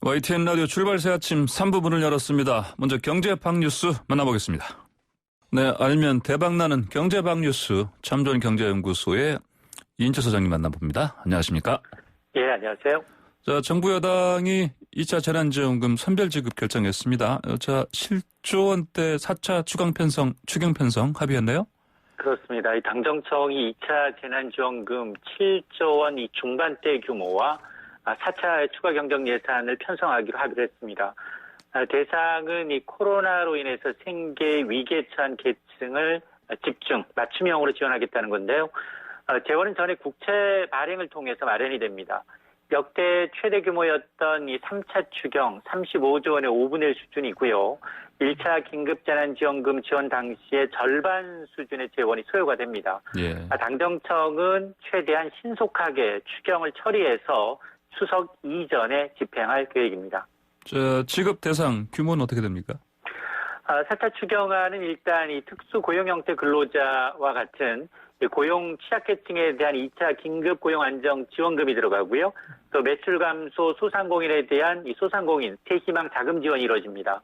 YTN 라디오 출발 새 아침 3부 문을 열었습니다. 먼저 경제박 뉴스 만나보겠습니다. 네, 알면 대박나는 경제박 뉴스 참 좋은 경제연구소의 이인철 소장님 만나봅니다. 안녕하십니까? 예, 안녕하세요. 자, 정부 여당이 2차 재난지원금 선별지급 결정했습니다. 자, 7조 원대 4차 추경 편성 합의했네요? 그렇습니다. 이 당정청이 2차 재난지원금 7조 원 이 중반대 규모와 4차 추가 경정 예산을 편성하기로 합의를 했습니다. 대상은 이 코로나로 인해서 생계 위기에 처한 계층을 집중, 맞춤형으로 지원하겠다는 건데요. 재원은 전에 국채 발행을 통해서 마련이 됩니다. 역대 최대 규모였던 이 3차 추경 35조 원의 5분의 1 수준이고요. 1차 긴급재난지원금 지원 당시의 절반 수준의 재원이 소요가 됩니다. 예. 당정청은 최대한 신속하게 추경을 처리해서 추석 이전에 집행할 계획입니다. 자, 지급 대상 규모는 어떻게 됩니까? 4차 추경안은 일단 이 특수 고용 형태 근로자와 같은 고용 취약계층에 대한 2차 긴급 고용 안정 지원금이 들어가고요. 또 매출 감소 소상공인에 대한 이 소상공인 세희망 자금 지원이 이루어집니다.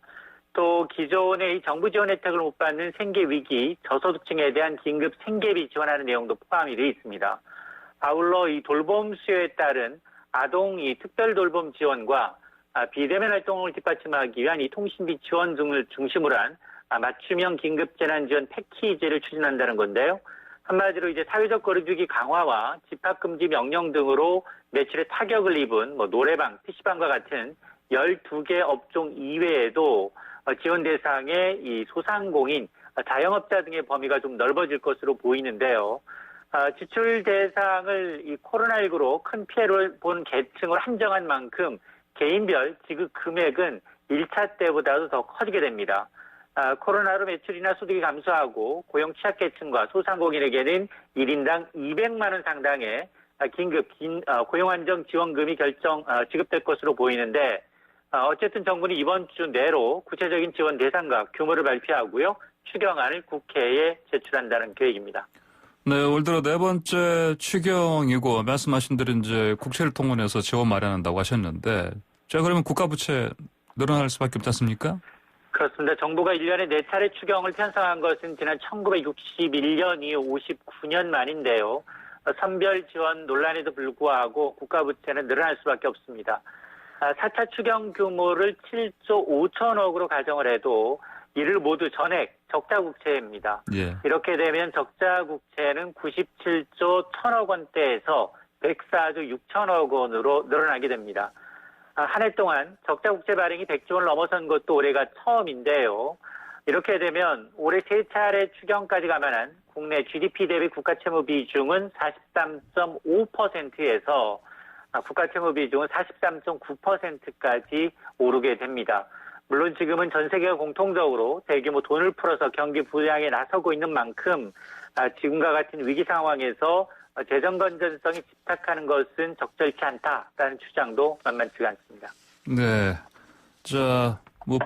또 기존의 이 정부 지원 혜택을 못 받는 생계 위기 저소득층에 대한 긴급 생계비 지원하는 내용도 포함이 되어 있습니다. 아울러 이 돌봄 수요에 따른 아동 이 특별 돌봄 지원과 비대면 활동을 뒷받침하기 위한 이 통신비 지원 등을 중심으로 한 맞춤형 긴급 재난 지원 패키지를 추진한다는 건데요. 한마디로 이제 사회적 거리두기 강화와 집합금지 명령 등으로 매출에 타격을 입은 노래방, PC방과 같은 12개 업종 이외에도 지원 대상의 이 소상공인, 자영업자 등의 범위가 좀 넓어질 것으로 보이는데요. 지출 대상을 이 코로나19로 큰 피해를 본 계층으로 한정한 만큼 개인별 지급 금액은 1차 때보다도 더 커지게 됩니다. 코로나로 매출이나 소득이 감소하고 고용 취약계층과 소상공인에게는 1인당 200만 원 상당의 긴급 고용안정지원금이 지급될 것으로 보이는데 어쨌든 정부는 이번 주 내로 구체적인 지원 대상과 규모를 발표하고요. 추경안을 국회에 제출한다는 계획입니다. 네, 올 들어 네 번째 추경이고 말씀하신 대로 이제 국채를 통원해서 지원 마련한다고 하셨는데 자, 그러면 국가부채 늘어날 수밖에 없지 않습니까? 그렇습니다. 정부가 1년에 4차례 추경을 편성한 것은 지난 1961년 이후 59년 만인데요. 선별 지원 논란에도 불구하고 국가부채는 늘어날 수밖에 없습니다. 4차 추경 규모를 7조 5천억으로 가정을 해도 이를 모두 전액 적자국채입니다. 예. 이렇게 되면 적자국채는 97조 1천억 원대에서 104조 6천억 원으로 늘어나게 됩니다. 한 해 동안 적자국채 발행이 100조 원을 넘어선 것도 올해가 처음인데요. 이렇게 되면 올해 세 차례 추경까지 감안한 국내 GDP 대비 국가채무 비중은 43.5%에서 국가채무 비중은 43.9%까지 오르게 됩니다. 물론 지금은 전 세계가 공통적으로 대규모 돈을 풀어서 경기 부양에 나서고 있는 만큼 지금과 같은 위기 상황에서 재정 건전성에 집착하는 것은 적절치 않다라는 주장도 만만치가 않습니다. 네. 자,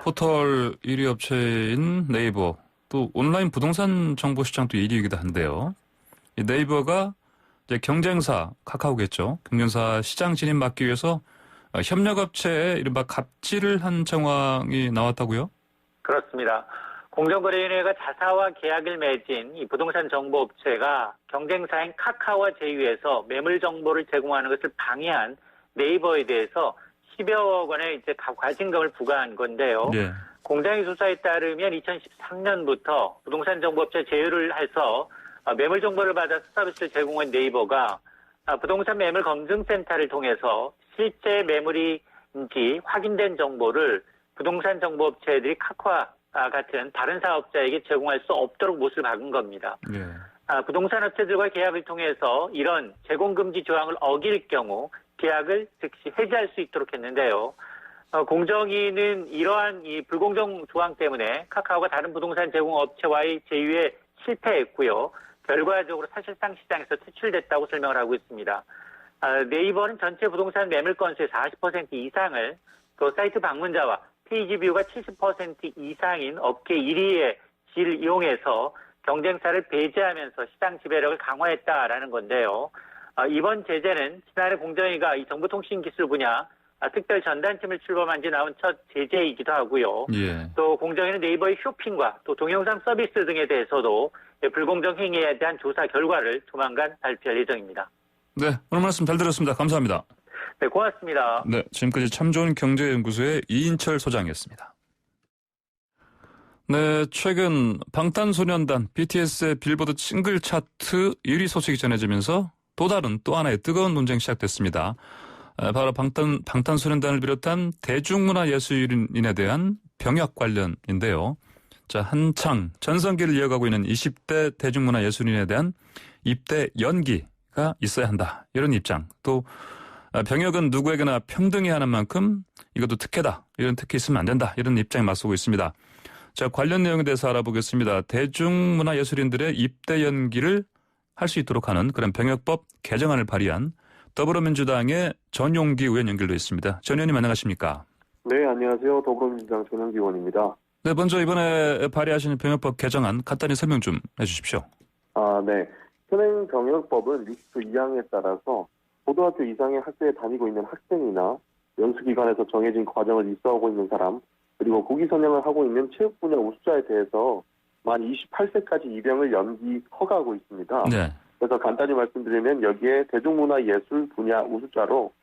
포털 1위 업체인 네이버, 또 온라인 부동산 정보 시장도 1위이기도 한데요. 이 네이버가 이제 경쟁사, 카카오겠죠. 경쟁사 시장 진입 막기 위해서 협력업체에 이른바 갑질을 한 정황이 나왔다고요? 그렇습니다. 공정거래위원회가 자사와 계약을 맺은 이 부동산 정보업체가 경쟁사인 카카오와 제휴해서 매물 정보를 제공하는 것을 방해한 네이버에 대해서 10여억 원의 이제 과징금을 부과한 건데요. 네. 공정위 조사에 따르면 2013년부터 부동산 정보업체 제휴를 해서 매물 정보를 받아서 서비스를 제공한 네이버가 부동산 매물 검증센터를 통해서 실제 매물인지 확인된 정보를 부동산 정보업체들이 카카오와 같은 다른 사업자에게 제공할 수 없도록 못을 박은 겁니다. 네. 부동산 업체들과 계약을 통해서 이런 제공금지 조항을 어길 경우 계약을 즉시 해지할 수 있도록 했는데요. 공정위는 이러한 이 불공정 조항 때문에 카카오가 다른 부동산 제공업체와의 제휴에 실패했고요. 결과적으로 사실상 시장에서 퇴출됐다고 설명을 하고 있습니다. 네이버는 전체 부동산 매물 건수의 40% 이상을 또 사이트 방문자와 페이지 뷰가 70% 이상인 업계 1위의 질을 이용해서 경쟁사를 배제하면서 시장 지배력을 강화했다라는 건데요. 이번 제재는 지난해 공정위가 이 정보통신기술 분야 특별 전단팀을 출범한 지 나온 첫 제재이기도 하고요. 예. 또 공정위는 네이버의 쇼핑과 또 동영상 서비스 등에 대해서도 불공정 행위에 대한 조사 결과를 조만간 발표할 예정입니다. 네, 오늘 말씀 잘 들었습니다. 감사합니다. 네, 고맙습니다. 네, 지금까지 참 좋은 경제연구소의 이인철 소장이었습니다. 네, 최근 방탄소년단 BTS의 빌보드 싱글 차트 1위 소식이 전해지면서 또 하나의 뜨거운 논쟁이 시작됐습니다. 바로 방탄소년단을 비롯한 대중문화 예술인에 대한 병역 관련인데요. 자, 한창 전성기를 이어가고 있는 20대 대중문화 예술인에 대한 입대 연기가 있어야 한다. 이런 입장. 또 병역은 누구에게나 평등해야 하는 만큼 이것도 특혜다. 이런 특혜 있으면 안 된다. 이런 입장에 맞서고 있습니다. 자, 관련 내용에 대해서 알아보겠습니다. 대중문화 예술인들의 입대 연기를 할 수 있도록 하는 그런 병역법 개정안을 발의한 더불어민주당의 전용기 의원 연결돼 있습니다. 전 의원님 안녕하십니까? 네, 안녕하세요. 더불어민주당 전용기 의원입니다. 네, 먼저 이번에 발의하신 병역법 개정안 간단히 설명 좀 해주십시오. 네. 현행 병역법은 리스트 2항에 따라서 고등학교 이상의 학교에 다니고 있는 학생이나 연수기관에서 정해진 과정을 입소하고 있는 사람, 그리고 국위선양을 하고 있는 체육 분야 우수자에 대해서 만 28세까지 입영을 연기 허가하고 있습니다. 네. 그래서 간단히 말씀드리면 여기에 대중문화예술 분야 우수자로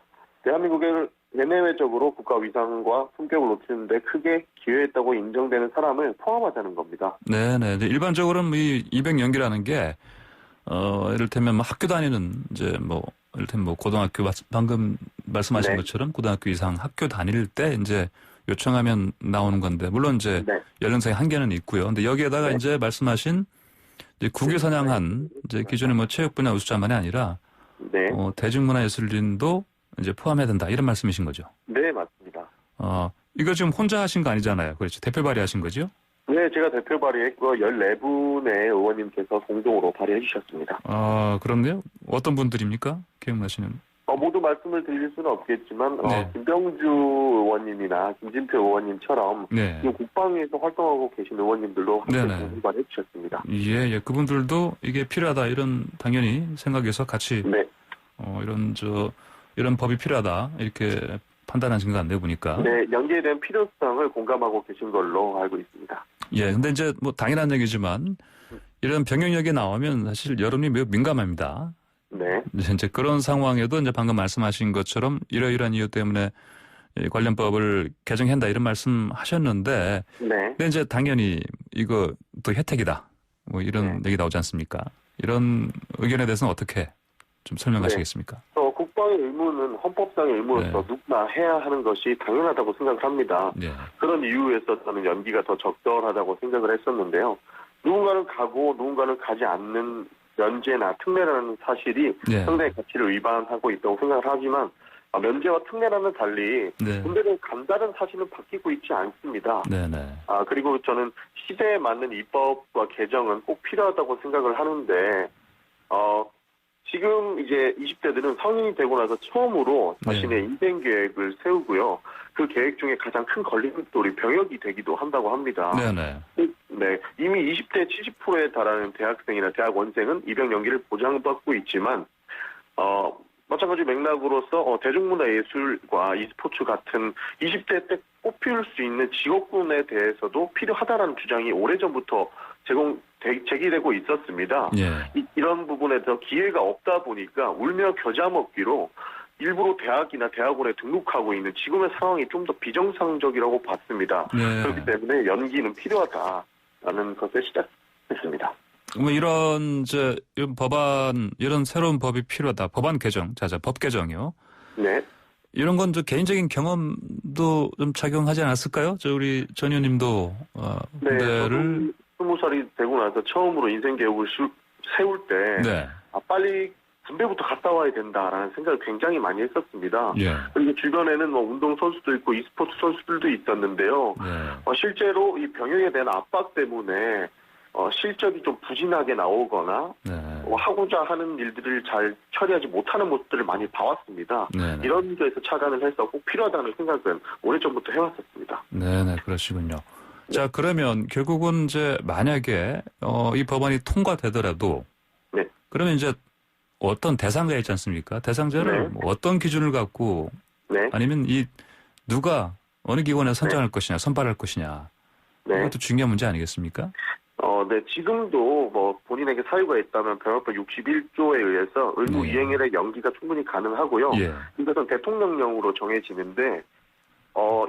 대한민국을 대내외적으로 국가 위상과 품격을 높이는 데 크게 기여했다고 인정되는 사람을 포함하자는 겁니다. 네네. 일반적으로는 이 입영 연기라는 게, 이를테면 학교 다니는, 이를테면 고등학교, 방금 말씀하신 네. 것처럼 고등학교 이상 학교 다닐 때 요청하면 나오는 건데, 물론 네. 연령상의 한계는 있고요. 근데 여기에다가 네. 말씀하신 국위선양한 기존의 체육 분야 우수자만이 아니라, 네. 대중문화예술인도 포함해야 된다. 이런 말씀이신 거죠. 네, 맞습니다. 이거 지금 혼자 하신 거 아니잖아요. 그렇죠. 대표 발의하신 거죠? 네, 제가 대표 발의했고 14분의 의원님께서 공동으로 발의해 주셨습니다. 그런데요? 어떤 분들입니까? 기억나시는? 모두 말씀을 드릴 수는 없겠지만 네. 김병주 의원님이나 김진표 의원님처럼 네. 지금 국방위에서 활동하고 계신 의원님들도 함께 네네. 공동 발의해 주셨습니다. 예. 그분들도 이게 필요하다. 이런 당연히 생각해서 같이 네. 이런 법이 필요하다. 이렇게 판단하신 것 같네요, 보니까. 네, 연기에 대한 필요성을 공감하고 계신 걸로 알고 있습니다. 예. 근데 당연한 얘기지만 이런 병역력이 나오면 사실 여론이 매우 민감합니다. 네. 이제 그런 상황에도 방금 말씀하신 것처럼 이러이러한 이유 때문에 관련법을 개정한다 이런 말씀 하셨는데, 네. 근데 당연히 이거 또 혜택이다. 이런 얘기 나오지 않습니까? 이런 의견에 대해서는 어떻게 좀 설명하시겠습니까? 국방의 의무는 헌법상의 의무로서 네. 누구나 해야 하는 것이 당연하다고 생각을 합니다. 네. 그런 이유에서 저는 연기가 더 적절하다고 생각을 했었는데요. 누군가는 가고 누군가는 가지 않는 면제나 특례라는 사실이 네. 상당히 가치를 위반하고 있다고 생각을 하지만 면제와 특례라는 달리 네. 군대를 간다는 사실은 바뀌고 있지 않습니다. 네네. 그리고 저는 시대에 맞는 입법과 개정은 꼭 필요하다고 생각을 하는데 지금 이제 20대들은 성인이 되고 나서 처음으로 자신의 인생 계획을 세우고요. 그 계획 중에 가장 큰 걸림돌이 병역이 되기도 한다고 합니다. 네네. 네, 이미 20대 70%에 달하는 대학생이나 대학원생은 입영 연기를 보장받고 있지만 마찬가지 맥락으로서 대중문화예술과 e스포츠 같은 20대 때 꼽힐 수 있는 직업군에 대해서도 필요하다는 주장이 오래전부터 제기되고 있었습니다. 예. 이런 부분에서 기회가 없다 보니까 울며 겨자 먹기로 일부러 대학이나 대학원에 등록하고 있는 지금의 상황이 좀 더 비정상적이라고 봤습니다. 네. 그렇기 때문에 연기는 필요하다라는 것을 시작했습니다. 이런 이런 새로운 법이 필요하다. 법안 개정, 법 개정이요. 네. 이런 건 개인적인 경험도 좀 작용하지 않았을까요? 우리 전 의원님도 군대를 20살이 되고 나서 처음으로 인생 계획을 세울 때 네. 빨리 군대부터 갔다 와야 된다라는 생각을 굉장히 많이 했었습니다. 예. 그리고 주변에는 운동 선수도 있고 e스포츠 선수들도 있었는데요. 네. 실제로 이 병역에 대한 압박 때문에 실적이 좀 부진하게 나오거나 네. 하고자 하는 일들을 잘 처리하지 못하는 모습들을 많이 봐왔습니다. 네네. 이런 데서 차단을 해서 꼭 필요하다는 생각은 오래전부터 해왔었습니다. 네네, 그러시군요. 자, 그러면 결국은 만약에 이 법안이 통과되더라도 네. 그러면 어떤 대상자 있지 않습니까? 대상자를 네. 어떤 기준을 갖고 네. 아니면 누가 어느 기관에 선정할 네. 것이냐, 선발할 것이냐. 네. 이것도 중요한 문제 아니겠습니까? 네, 지금도 뭐 본인에게 사유가 있다면 병역법 61조에 의해서 의무 네. 이행일의 연기가 충분히 가능하고요. 예. 이것은 대통령령으로 정해지는데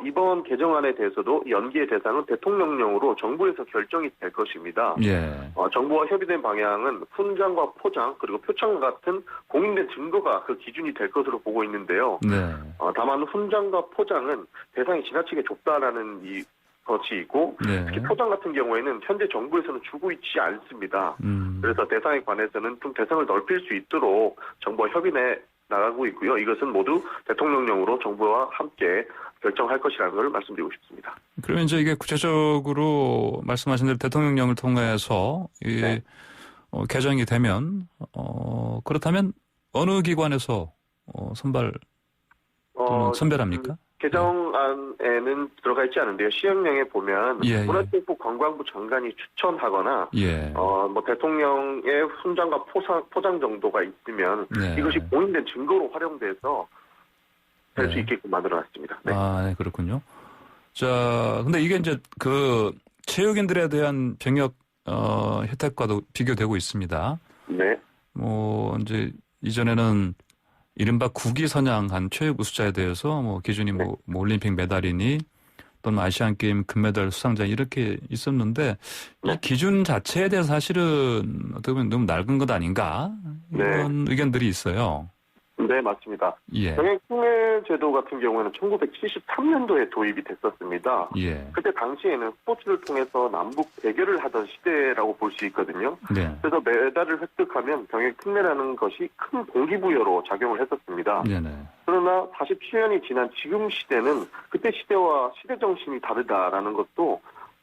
이번 개정안에 대해서도 연기의 대상은 대통령령으로 정부에서 결정이 될 것입니다. 예. 정부와 협의된 방향은 훈장과 포장 그리고 표창 같은 공인된 증거가 그 기준이 될 것으로 보고 있는데요. 네. 다만 훈장과 포장은 대상이 지나치게 좁다라는 것이 있고 네. 특히 포장 같은 경우에는 현재 정부에서는 주고 있지 않습니다. 그래서 대상에 관해서는 좀 대상을 넓힐 수 있도록 정부와 협의해 나가고 있고요. 이것은 모두 대통령령으로 정부와 함께 결정할 것이라는 걸 말씀드리고 싶습니다. 그러면 이제 이게 구체적으로 말씀하신 대로 대통령령을 통해서 네. 개정이 되면 그렇다면 어느 기관에서 선발 또는 선별합니까? 개정안에는 들어가 있지 않은데요. 시행령에 보면 예, 예. 문화체육부 관광부 장관이 추천하거나 예. 뭐 대통령의 훈장과 포장 정도가 있으면 네. 이것이 공인된 증거로 활용돼서 될 수 네. 있게끔 만들어놨습니다. 네. 네, 그렇군요. 자, 근데 이게 이제 체육인들에 대한 병역 혜택과도 비교되고 있습니다. 네. 이제 이전에는 이른바 국위 선양한 체육 우수자에 대해서 기준이 올림픽 메달이니 또는 아시안 게임 금메달 수상자 이렇게 있었는데 이 기준 자체에 대해서 사실은 어떻게 보면 너무 낡은 것 아닌가 이런 의견들이 있어요. 네, 맞습니다. 예. 병역 특례 제도 같은 경우에는 1973년도에 도입이 됐었습니다. 예. 그때 당시에는 스포츠를 통해서 남북 대결을 하던 시대라고 볼 수 있거든요. 네. 그래서 메달을 획득하면 병역 특례라는 것이 큰 동기부여로 작용을 했었습니다. 네네. 그러나 47년이 지난 지금 시대는 그때 시대와 시대 정신이 다르다라는 것도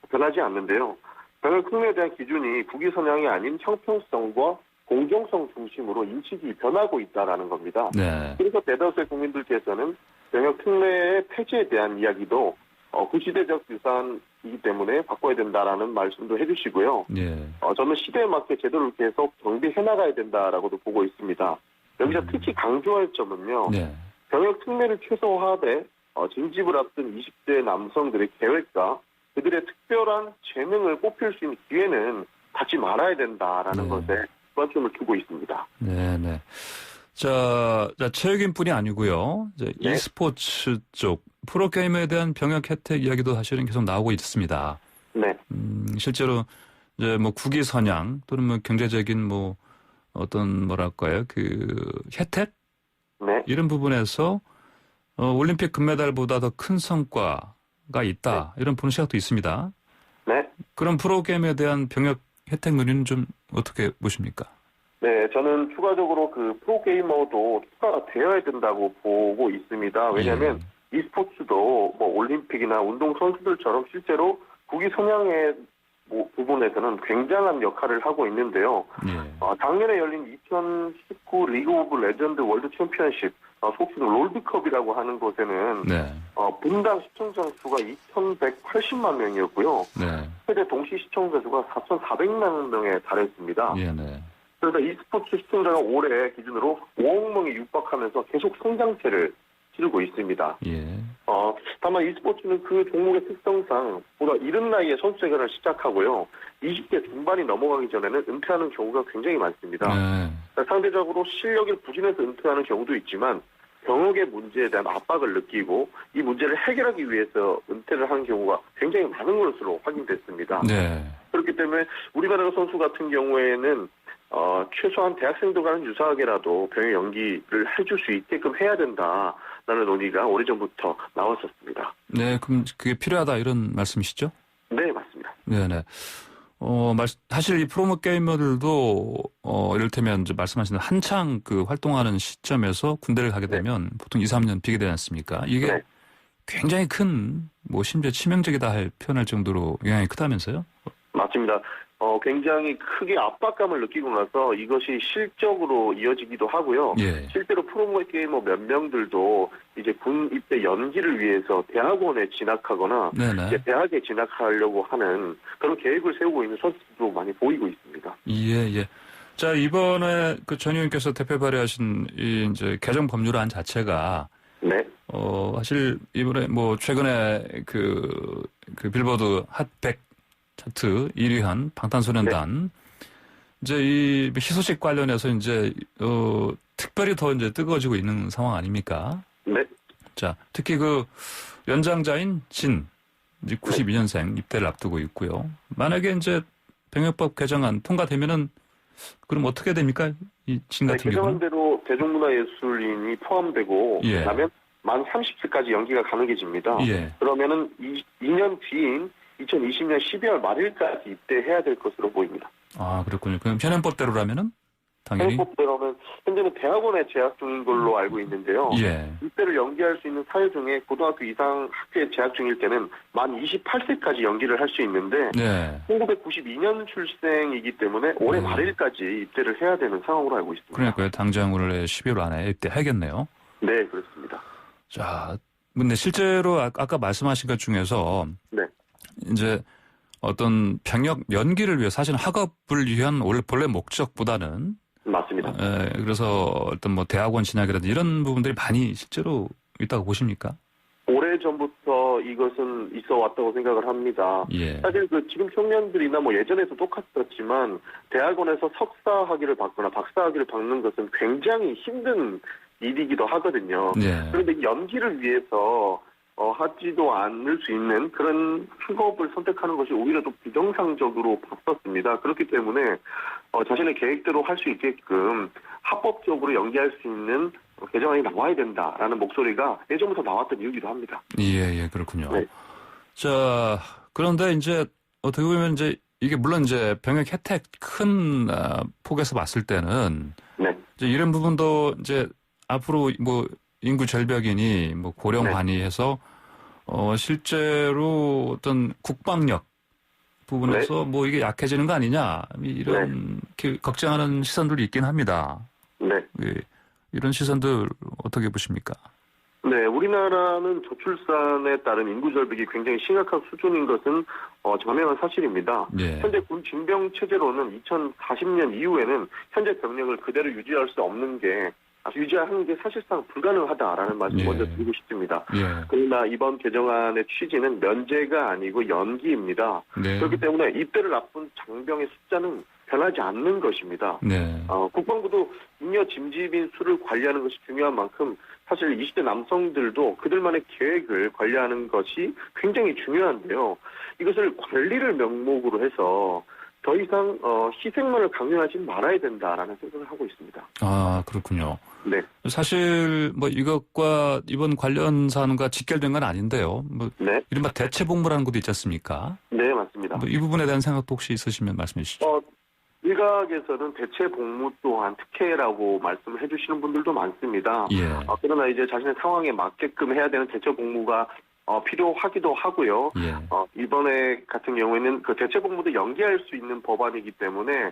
변하지 않는데요. 병역 특례에 대한 기준이 국위 선양이 아닌 형평성과 공정성 중심으로 인식이 변하고 있다라는 겁니다. 네. 그래서 대다수의 국민들께서는 병역 특례의 폐지에 대한 이야기도 구시대적 유산이기 때문에 바꿔야 된다라는 말씀도 해주시고요. 예. 저는 시대에 맞게 제도를 계속 정비해 나가야 된다라고도 보고 있습니다. 여기서 특히 강조할 점은요. 네. 병역 특례를 최소화하되 징집을 앞둔 20대 남성들의 계획과 그들의 특별한 재능을 뽑힐 수 있는 기회는 갖지 말아야 된다라는 것에 관점을 두고 있습니다. 네네. 자, 체육인뿐이 아니고요. 이제 네. e스포츠 쪽 프로게이머에 대한 병역 혜택 이야기도 사실은 계속 나오고 있습니다. 네. 실제로 이제 국위 선양 또는 경제적인 어떤 뭐랄까요 혜택 네. 이런 부분에서 올림픽 금메달보다 더 큰 성과가 있다 이런 보는 시각도 있습니다. 네. 그런 프로게임에 대한 병역 혜택 논의는 좀 어떻게 보십니까? 네, 저는 추가적으로 그 프로게이머도 추가가 되어야 된다고 보고 있습니다. 왜냐하면 e스포츠도 올림픽이나 운동 선수들처럼 실제로 국위 선양의 부분에서는 굉장한 역할을 하고 있는데요. 작년에 열린 2019 리그 오브 레전드 월드 챔피언십, 속칭 롤드컵이라고 하는 곳에는 분당 시청자 수가 2,180만 명이었고요. 최대 동시 시청자 수가 4,400만 명에 달했습니다. 그래서 e스포츠 시청자가 올해 기준으로 5억 명이 육박하면서 계속 성장세를 치르고 있습니다. 다만 e스포츠는 그 종목의 특성상 보다 이른 나이에 선수 생활을 시작하고요. 20대 중반이 넘어가기 전에는 은퇴하는 경우가 굉장히 많습니다. 상대적으로 실력이 부진해서 은퇴하는 경우도 있지만 병역의 문제에 대한 압박을 느끼고 이 문제를 해결하기 위해서 은퇴를 하는 경우가 굉장히 많은 것으로 확인됐습니다. 그렇기 때문에 우리나라 선수 같은 경우에는 최소한 대학생들과는 유사하게라도 병역 연기를 해줄 수 있게끔 해야 된다라는 논의가 오래전부터 나왔었습니다. 네, 그럼 그게 필요하다 이런 말씀이시죠? 네, 맞습니다. 네네. 사실 이 프로모 게이머들도 이를테면 이제 말씀하신 한창 활동하는 시점에서 군대를 가게 되면 보통 2, 3년 비게 되지 않습니까? 이게 굉장히 큰 심지어 치명적이다 표현할 정도로 영향이 크다면서요? 맞습니다. 굉장히 크게 압박감을 느끼고 나서 이것이 실적으로 이어지기도 하고요. 실제로 프로게이머 몇 명들도 이제 군 입대 연기를 위해서 대학원에 진학하거나 이제 대학에 진학하려고 하는 그런 계획을 세우고 있는 선수들도 많이 보이고 있습니다. 예. 자, 이번에 전 의원께서 대표 발의하신 이 이제 개정 법률안 자체가 사실 이번에 뭐 최근에 그 빌보드 핫 100 차트 1위한 방탄소년단 이제 이 희소식 관련해서 이제 특별히 더 이제 뜨거워지고 있는 상황 아닙니까? 네. 자, 특히 그 연장자인 진 이제 92년생 입대를 앞두고 있고요. 만약에 이제 병역법 개정안 통과되면은 그럼 어떻게 됩니까? 이 진 같은 경우는? 개정안대로 대중문화예술인이 포함되고 예. 그다음에 만 30세까지 연기가 가능해집니다. 예. 그러면은 2년 뒤인 2020년 12월 말일까지 입대해야 될 것으로 보입니다. 아, 그렇군요. 그럼 현행법대로라면은 당연히 현행법대로는 현재는 대학원에 재학 중인 걸로 알고 있는데요. 예. 입대를 연기할 수 있는 사회 중에 고등학교 이상 학교에 재학 중일 때는 만 28세까지 연기를 할 수 있는데 네. 1992년 출생이기 때문에 올해 말일까지 입대를 해야 되는 상황으로 알고 있습니다. 그러니까요. 당장 올해 12월 안에 입대하겠네요. 네, 그렇습니다. 자, 근데 실제로 아까 말씀하신 것 중에서 네. 이제 어떤 병역 연기를 위해 사실 학업을 위한 본래 목적보다는 맞습니다. 그래서 어떤 뭐 대학원 진학이라든지 이런 부분들이 많이 실제로 있다고 보십니까? 오래전부터 이것은 있어 왔다고 생각을 합니다. 예. 사실 그 지금 청년들이나 뭐 예전에도 똑같았지만 대학원에서 석사학위를 받거나 박사학위를 받는 것은 굉장히 힘든 일이기도 하거든요. 예. 그런데 연기를 위해서 하지도 않을 수 있는 그런 학업을 선택하는 것이 오히려 좀 비정상적으로 봤었습니다. 그렇기 때문에 자신의 계획대로 할 수 있게끔 합법적으로 연기할 수 있는 개정안이 나와야 된다라는 목소리가 예전부터 나왔던 이유기도 합니다. 예, 그렇군요. 네. 자, 그런데 이제 어떻게 보면 이제 이게 물론 이제 병역 혜택 큰 폭에서 봤을 때는 네. 이제 이런 부분도 이제 앞으로 뭐 인구 절벽이니 뭐 고령화니 해서 실제로 어떤 국방력 부분에서 뭐 이게 약해지는 거 아니냐 이런 걱정하는 시선들이 있긴 합니다. 네. 예, 이런 시선들 어떻게 보십니까? 네, 우리나라는 저출산에 따른 인구 절벽이 굉장히 심각한 수준인 것은 자명한 사실입니다. 예. 현재 군 징병 체제로는 2040년 이후에는 현재 병력을 그대로 유지할 수 없는 게 유지하는 게 사실상 불가능하다라는 말씀 예. 먼저 드리고 싶습니다. 예. 그러나 이번 개정안의 취지는 면제가 아니고 연기입니다. 네. 그렇기 때문에 입대를 앞둔 장병의 숫자는 변하지 않는 것입니다. 네. 국방부도 잉여 짐집인 수를 관리하는 것이 중요한 만큼 사실 20대 남성들도 그들만의 계획을 관리하는 것이 굉장히 중요한데요. 이것을 관리를 명목으로 해서 더 이상 희생만을 강요하지 말아야 된다라는 생각을 하고 있습니다. 아, 그렇군요. 네. 사실 뭐 이것과 이번 관련 사안과 직결된 건 아닌데요. 뭐 네. 이른바 대체 복무라는 것도 있지 않습니까? 네, 맞습니다. 뭐 이 부분에 대한 생각도 혹시 있으시면 말씀해 주시죠. 일각에서는 대체 복무 또한 특혜라고 말씀을 해주시는 분들도 많습니다. 예. 그러나 이제 자신의 상황에 맞게끔 해야 되는 대체 복무가 필요하기도 하고요. 예. 이번에 같은 경우에는 그 대체 복무도 연기할 수 있는 법안이기 때문에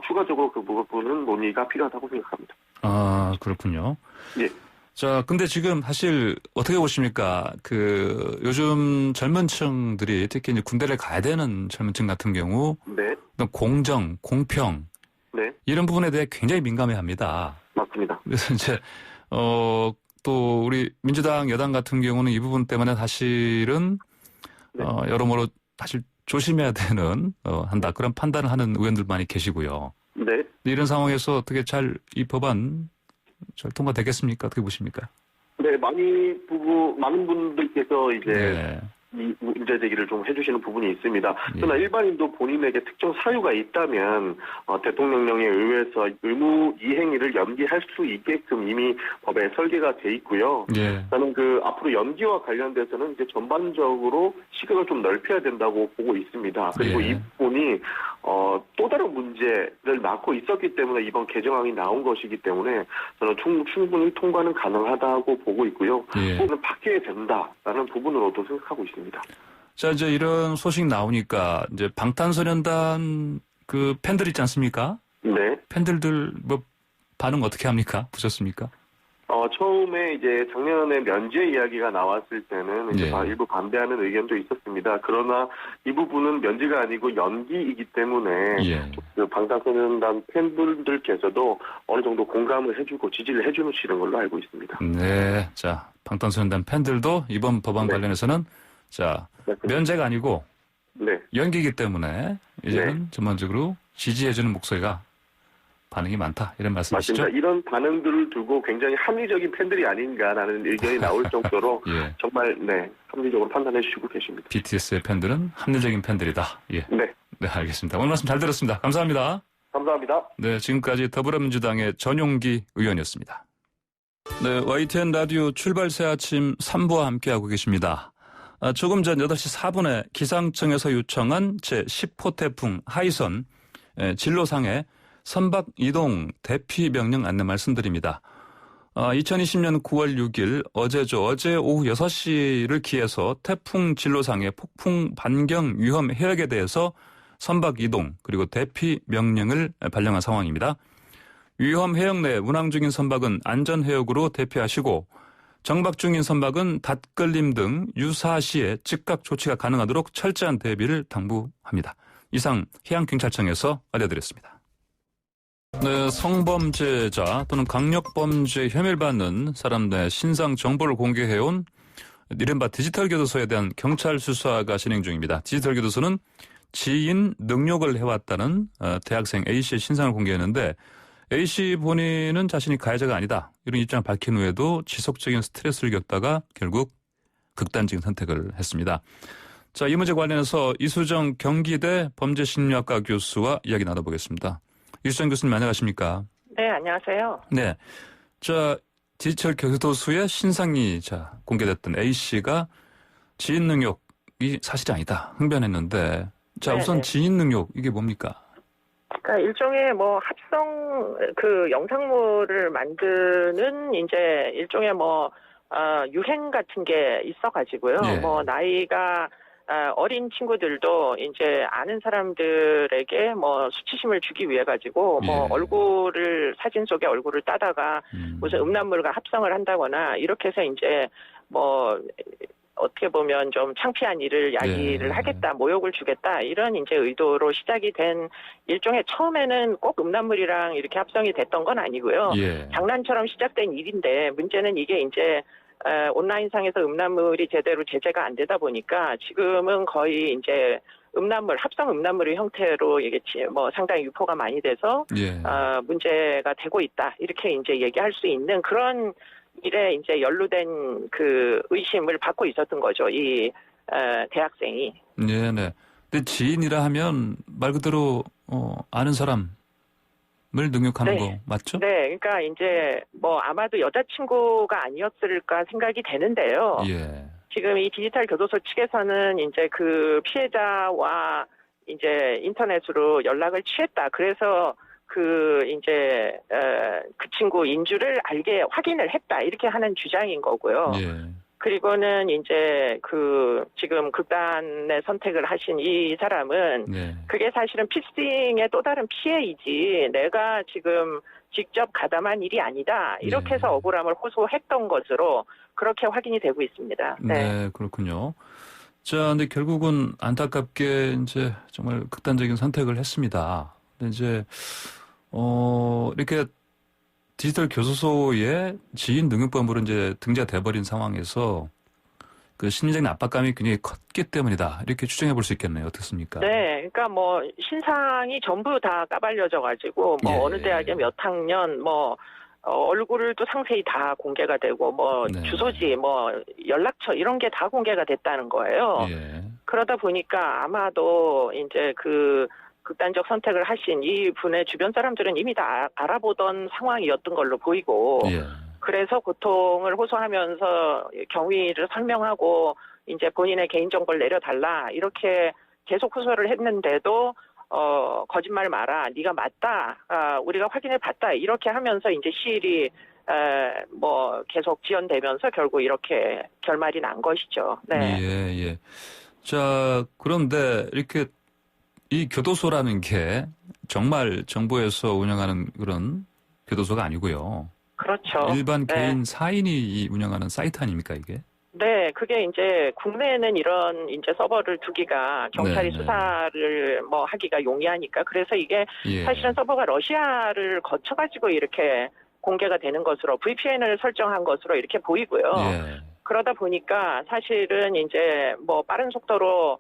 추가적으로 그 부분은 논의가 필요하다고 생각합니다. 아, 그렇군요. 예. 자, 근데 지금 사실 어떻게 보십니까? 그 요즘 젊은 층들이 특히 이제 군대를 가야 되는 젊은 층 같은 경우 네. 어떤 공정, 공평 네. 이런 부분에 대해 굉장히 민감해합니다. 맞습니다. 그래서 이제 또 우리 민주당 여당 같은 경우는 이 부분 때문에 사실은 네. 여러모로 사실 조심해야 되는 한다 그런 판단을 하는 의원들 많이 계시고요. 네. 이런 상황에서 어떻게 잘 이 법안 잘 통과되겠습니까? 어떻게 보십니까? 네, 많은 분들께서 이제 네. 이 문제 제기를 좀 해주시는 부분이 있습니다. 예. 그러나 일반인도 본인에게 특정 사유가 있다면 대통령령에 의해서 의무 이행일을 연기할 수 있게끔 이미 법에 설계가 돼 있고요. 예. 저는 앞으로 연기와 관련돼서는 이제 전반적으로 시각을 좀 넓혀야 된다고 보고 있습니다. 그리고 예. 이 부분이 또 다른 문제를 낳고 있었기 때문에 이번 개정안이 나온 것이기 때문에 저는 충분히 통과는 가능하다고 보고 있고요. 예. 그거는 바뀌어야 된다라는 부분으로도 생각하고 있습니다. 자, 이제 이런 소식 나오니까 이제 방탄소년단 그 팬들 있지 않습니까? 네. 팬들들 뭐 반응 어떻게 합니까? 보셨습니까? 처음에 이제 작년에 면제 이야기가 나왔을 때는 이제 예. 일부 반대하는 의견도 있었습니다. 그러나 이 부분은 면제가 아니고 연기이기 때문에 예. 그 방탄소년단 팬분들께서도 어느 정도 공감을 해주고 지지를 해주시는 걸로 알고 있습니다. 네. 자, 방탄소년단 팬들도 이번 법안 네. 관련해서는 자, 면제가 아니고 네. 연기이기 때문에 이제는 전반적으로 지지해주는 목소리가 반응이 많다. 이런 말씀이시죠? 맞습니다. 이런 반응들을 두고 굉장히 합리적인 팬들이 아닌가라는 의견이 나올 정도로 예. 정말 네 합리적으로 판단해 주시고 계십니다. BTS의 팬들은 합리적인 팬들이다. 예. 네. 네, 알겠습니다. 오늘 말씀 잘 들었습니다. 감사합니다. 감사합니다. 네, 지금까지 더불어민주당의 전용기 의원이었습니다. 네, YTN 라디오 출발 새 아침 3부와 함께하고 계십니다. 조금 전 8시 4분에 기상청에서 요청한 제10호 태풍 하이선 진로상의 선박 이동 대피 명령 안내 말씀드립니다. 2020년 9월 6일 어제 오후 6시를 기해서 태풍 진로상의 폭풍 반경 위험 해역에 대해서 선박 이동 그리고 대피 명령을 발령한 상황입니다. 위험 해역 내 운항 중인 선박은 안전 해역으로 대피하시고 정박 중인 선박은 닷걸림 등 유사시에 즉각 조치가 가능하도록 철저한 대비를 당부합니다. 이상 해양경찰청에서 알려드렸습니다. 네, 성범죄자 또는 강력범죄 혐의를 받는 사람들의 신상 정보를 공개해온 이른바 디지털 교도소에 대한 경찰 수사가 진행 중입니다. 디지털 교도소는 지인 능욕을 해왔다는 대학생 A씨의 신상을 공개했는데 A씨 본인은 자신이 가해자가 아니다. 이런 입장을 밝힌 후에도 지속적인 스트레스를 겪다가 결국 극단적인 선택을 했습니다. 자, 이 문제 관련해서 이수정 경기대 범죄심리학과 교수와 이야기 나눠보겠습니다. 이수정 교수님 안녕하십니까? 네, 안녕하세요. 네. 자, 디지털 교도소의 신상이 공개됐던 A씨가 지인 능욕이 사실이 아니다. 흥변했는데 자, 네네. 우선 지인 능욕 이게 뭡니까? 그러니까 일종의 합성 영상물을 만드는 이제 일종의 유행 같은 게 있어가지고요. 예. 나이가 어린 친구들도 이제 아는 사람들에게 수치심을 주기 위해 가지고 예. 사진 속에 얼굴을 따다가 무슨 음란물과 합성을 한다거나 이렇게 해서 이제 어떻게 보면 좀 창피한 일을 야기를 예. 하겠다, 모욕을 주겠다, 이런 이제 의도로 시작이 된 일종의 처음에는 꼭 음란물이랑 이렇게 합성이 됐던 건 아니고요. 예. 장난처럼 시작된 일인데 문제는 이게 이제 온라인상에서 음란물이 제대로 제재가 안 되다 보니까 지금은 거의 이제 합성 음란물의 형태로 이게 상당히 유포가 많이 돼서 예. 문제가 되고 있다. 이렇게 이제 얘기할 수 있는 그런 일에 이제 연루된 그 의심을 받고 있었던 거죠. 이 대학생이. 네네. 근데 지인이라 하면 말 그대로 아는 사람을 능욕하는 네. 거 맞죠? 네, 그러니까 이제 아마도 여자친구가 아니었을까 생각이 되는데요. 예. 지금 이 디지털 교도소 측에서는 이제 그 피해자와 이제 인터넷으로 연락을 취했다. 그래서 그 친구 인주를 확인을 했다. 이렇게 하는 주장인 거고요. 예. 그리고는 이제 지금 극단의 선택을 하신 이 사람은 네. 그게 사실은 피싱의 또 다른 피해이지 내가 지금 직접 가담한 일이 아니다. 이렇게 해서 억울함을 호소했던 것으로 그렇게 확인이 되고 있습니다. 네, 그렇군요. 자, 근데 결국은 안타깝게 이제 정말 극단적인 선택을 했습니다. 근데 이제 이렇게 디지털 교도소의 지인 능력범으로 이제 등재돼 버린 상황에서 그 심리적인 압박감이 굉장히 컸기 때문이다. 이렇게 추정해 볼 수 있겠네요. 어떻습니까? 네, 그러니까 신상이 전부 다 까발려져 가지고 예. 어느 대학에 몇 학년 얼굴을 또 상세히 다 공개가 되고 네. 주소지 연락처 이런 게 다 공개가 됐다는 거예요. 예. 그러다 보니까 아마도 이제 그 극단적 선택을 하신 이 분의 주변 사람들은 이미 다 알아보던 상황이었던 걸로 보이고 예. 그래서 고통을 호소하면서 경위를 설명하고 이제 본인의 개인정보를 내려달라 이렇게 계속 호소를 했는데도 거짓말 마라 네가 맞다 우리가 확인해 봤다 이렇게 하면서 이제 시일이 계속 지연되면서 결국 이렇게 결말이 난 것이죠. 네. 예, 예. 자, 그런데 이렇게 이 교도소라는 게 정말 정부에서 운영하는 그런 교도소가 아니고요. 그렇죠. 일반 네. 개인 사인이 운영하는 사이트 아닙니까, 이게? 네, 그게 이제 국내에는 이런 이제 서버를 두기가 경찰이 네, 네. 수사를 하기가 용이하니까 그래서 이게 예. 사실은 서버가 러시아를 거쳐가지고 이렇게 공개가 되는 것으로 VPN을 설정한 것으로 이렇게 보이고요. 예. 그러다 보니까 사실은 이제 뭐 빠른 속도로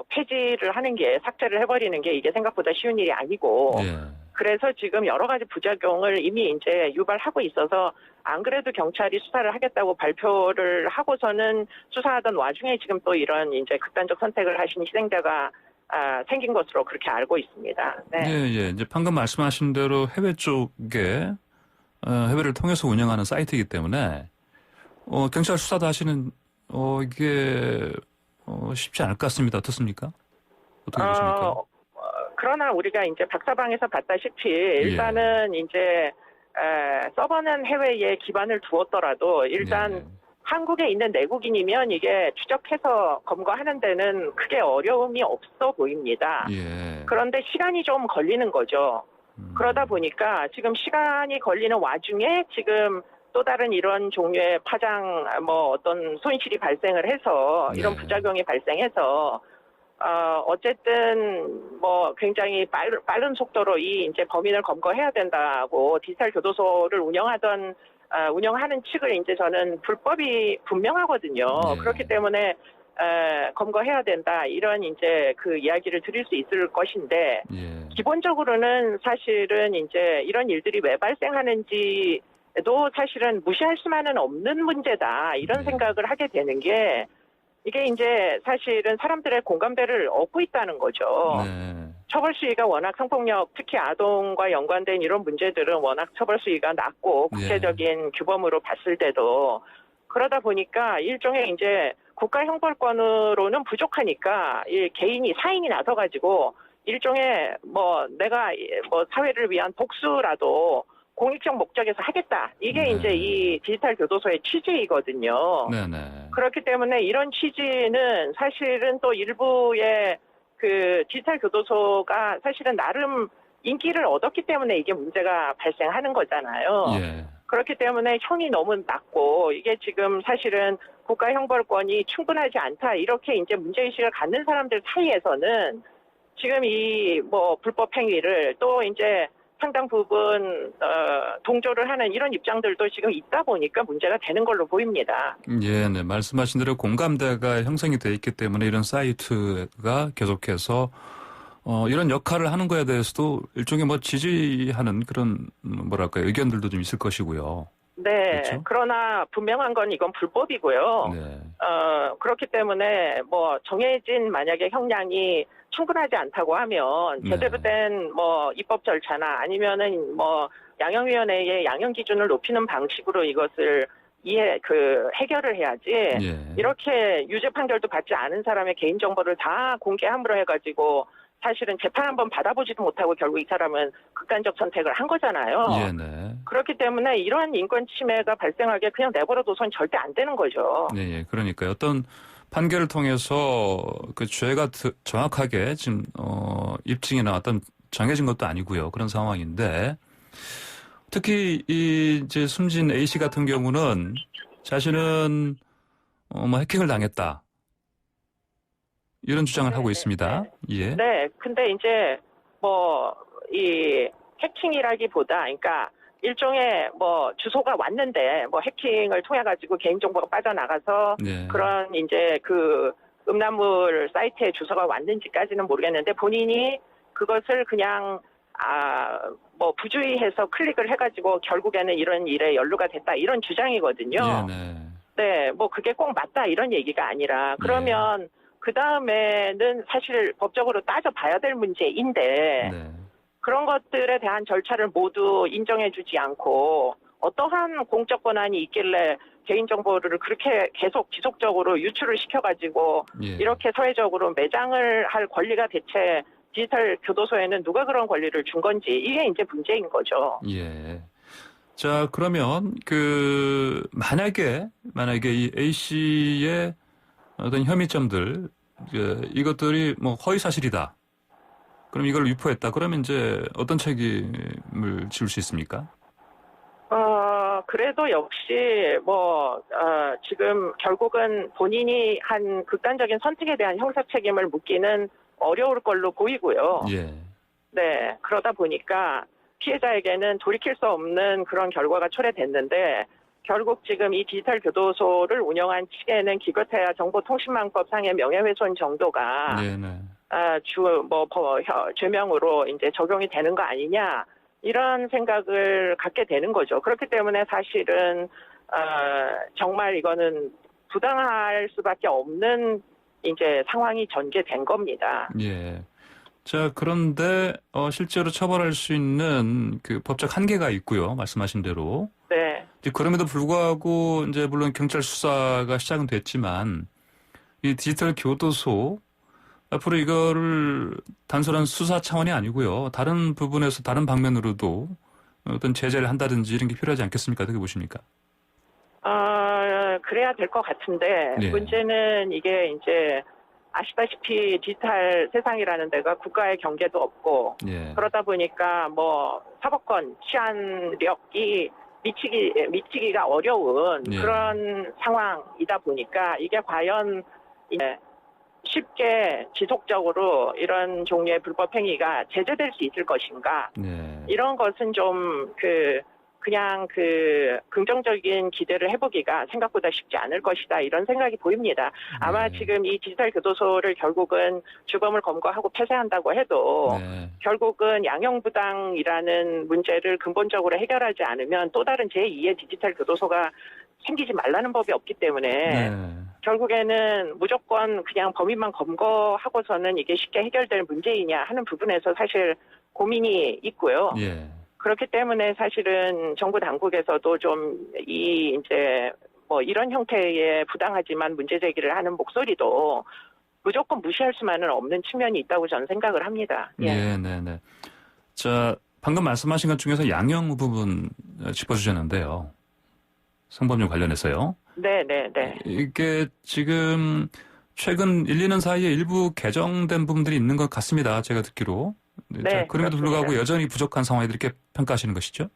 폐지를 하는 게 삭제를 해버리는 게 이게 생각보다 쉬운 일이 아니고 예. 그래서 지금 여러 가지 부작용을 이미 이제 유발하고 있어서 안 그래도 경찰이 수사를 하겠다고 발표를 하고서는 수사하던 와중에 지금 또 이런 이제 극단적 선택을 하신 희생자가 생긴 것으로 그렇게 알고 있습니다. 네. 예, 예. 이제 방금 말씀하신 대로 해외 쪽에 해외를 통해서 운영하는 사이트이기 때문에 경찰 수사도 하시는 이게 쉽지 않을 것 같습니다. 어떻습니까? 어떻게 보십니까? 그러나 우리가 이제 박사방에서 봤다시피 일단은 이제 서버는 해외에 기반을 두었더라도 일단 예. 한국에 있는 내국인이면 이게 추적해서 검거하는 데는 크게 어려움이 없어 보입니다. 예. 그런데 시간이 좀 걸리는 거죠. 그러다 보니까 지금 시간이 걸리는 와중에 지금 또 다른 이런 종류의 파장, 뭐 어떤 손실이 발생을 해서 이런 네. 부작용이 발생해서 어쨌든 뭐 굉장히 빠른 속도로 이 이제 범인을 검거해야 된다고 디지털 교도소를 운영하는 측을 이제 저는 불법이 분명하거든요. 네. 그렇기 때문에 검거해야 된다 이런 이제 그 이야기를 드릴 수 있을 것인데 예. 기본적으로는 사실은 이제 이런 일들이 왜 발생하는지도 사실은 무시할 수만은 없는 문제다 이런 네. 생각을 하게 되는 게 이게 이제 사실은 사람들의 공감대를 얻고 있다는 거죠. 네. 처벌 수위가 워낙 성폭력, 특히 아동과 연관된 이런 문제들은 워낙 처벌 수위가 낮고 국제적인 규범으로 봤을 때도 그러다 보니까 일종의 이제 국가 형벌권으로는 부족하니까 이 개인이 사인이 나서가지고 일종의 뭐 내가 뭐 사회를 위한 복수라도 공익적 목적에서 하겠다. 이게 네. 이제 이 디지털 교도소의 취지이거든요. 네네. 그렇기 때문에 이런 취지는 사실은 또 일부의 그 디지털 교도소가 사실은 나름 인기를 얻었기 때문에 이게 문제가 발생하는 거잖아요. 예. 그렇기 때문에 형이 너무 낮고 이게 지금 사실은 국가 형벌권이 충분하지 않다 이렇게 이제 문제의식을 갖는 사람들 사이에서는 지금 이 뭐 불법 행위를 또 이제 상당 부분 동조를 하는 이런 입장들도 지금 있다 보니까 문제가 되는 걸로 보입니다. 예, 네. 말씀하신 대로 공감대가 형성이 돼 있기 때문에 이런 사이트가 계속해서 이런 역할을 하는 거에 대해서도 일종의 뭐 지지하는 그런 뭐랄까요 의견들도 좀 있을 것이고요. 네. 그렇죠? 그러나 분명한 건 이건 불법이고요. 네. 그렇기 때문에 뭐 정해진 만약에 형량이 충분하지 않다고 하면 네. 제대로 된 뭐 입법 절차나 아니면은 뭐 양형위원회의 양형 기준을 높이는 방식으로 이것을 해결을 해야지. 예. 이렇게 유죄 판결도 받지 않은 사람의 개인 정보를 다 공개함으로 해가지고 사실은 재판 한번 받아보지도 못하고 결국 이 사람은 극단적 선택을 한 거잖아요. 예, 네. 그렇기 때문에 이러한 인권 침해가 발생하게 그냥 내버려둬서는 절대 안 되는 거죠. 네, 예. 그러니까 어떤 판결을 통해서 그 죄가 정확하게 지금 입증이나 어떤 정해진 것도 아니고요. 그런 상황인데 특히 이제 숨진 A 씨 같은 경우는 자신은 뭐 해킹을 당했다. 이런 주장을 하고 있습니다. 예. 네, 근데 이제 뭐 이 해킹이라기보다, 그러니까 일종의 뭐 주소가 왔는데 뭐 해킹을 통해 가지고 개인 정보가 빠져나가서 네. 그런 이제 그 음란물 사이트에 주소가 왔는지까지는 모르겠는데 본인이 그것을 그냥 뭐 부주의해서 클릭을 해가지고 결국에는 이런 일에 연루가 됐다 이런 주장이거든요. 예, 네. 네, 뭐 그게 꼭 맞다 이런 얘기가 아니라 그러면 그 다음에는 사실 법적으로 따져봐야 될 문제인데 네. 그런 것들에 대한 절차를 모두 인정해주지 않고 어떠한 공적 권한이 있길래 개인정보를 그렇게 계속 지속적으로 유출을 시켜가지고 예. 이렇게 사회적으로 매장을 할 권리가 대체 디지털 교도소에는 누가 그런 권리를 준 건지 이게 이제 문제인 거죠. 예. 자, 그러면 만약에 이 A 씨의 어떤 혐의점들 이것들이 뭐 허위 사실이다. 그럼 이걸 유포했다. 그러면 이제 어떤 책임을 지을 수 있습니까? 그래도 역시 지금 결국은 본인이 한 극단적인 선택에 대한 형사 책임을 묻기는 어려울 걸로 보이고요. 예. 네, 그러다 보니까 피해자에게는 돌이킬 수 없는 그런 결과가 초래됐는데 결국 지금 이 디지털 교도소를 운영한 측에는 기껏해야 정보통신망법상의 명예훼손 정도가 네네. 죄명으로 이제 적용이 되는 거 아니냐 이런 생각을 갖게 되는 거죠. 그렇기 때문에 사실은 정말 이거는 부당할 수밖에 없는 이제 상황이 전개된 겁니다. 예. 자, 그런데 실제로 처벌할 수 있는 그 법적 한계가 있고요. 말씀하신 대로. 네. 이제 그럼에도 불구하고 이제 물론 경찰 수사가 시작은 됐지만 이 디지털 교도소 앞으로 이거를 단순한 수사 차원이 아니고요. 다른 부분에서 다른 방면으로도 어떤 제재를 한다든지 이런 게 필요하지 않겠습니까? 어떻게 보십니까? 그래야 될 것 같은데 예. 문제는 이게 이제 아시다시피 디지털 세상이라는 데가 국가의 경계도 없고 예. 그러다 보니까 뭐 사법권 치안력이 미치기가 어려운 예. 그런 상황이다 보니까 이게 과연 이제 쉽게 지속적으로 이런 종류의 불법 행위가 제재될 수 있을 것인가 네. 이런 것은 좀 그냥 긍정적인 기대를 해보기가 생각보다 쉽지 않을 것이다 이런 생각이 보입니다. 아마 네. 지금 이 디지털 교도소를 결국은 주범을 검거하고 폐쇄한다고 해도 네. 결국은 양형부당이라는 문제를 근본적으로 해결하지 않으면 또 다른 제2의 디지털 교도소가 생기지 말라는 법이 없기 때문에 네. 결국에는 무조건 그냥 범인만 검거하고서는 이게 쉽게 해결될 문제이냐 하는 부분에서 사실 고민이 있고요. 예. 그렇기 때문에 사실은 정부 당국에서도 좀 이제 뭐 이런 형태의 부당하지만 문제 제기를 하는 목소리도 무조건 무시할 수만은 없는 측면이 있다고 저는 생각을 합니다. 예, 네, 네. 자, 방금 말씀하신 것 중에서 양형 부분 짚어주셨는데요. 성범죄 관련해서요. 네, 네, 네. 이게 지금 최근 1, 2년 사이에 일부 개정된 부분들이 있는 것 같습니다. 제가 듣기로. 네, 자, 그럼에도 불구하고 그렇습니다. 여전히 부족한 상황이 이렇게 평가하시는 것이죠?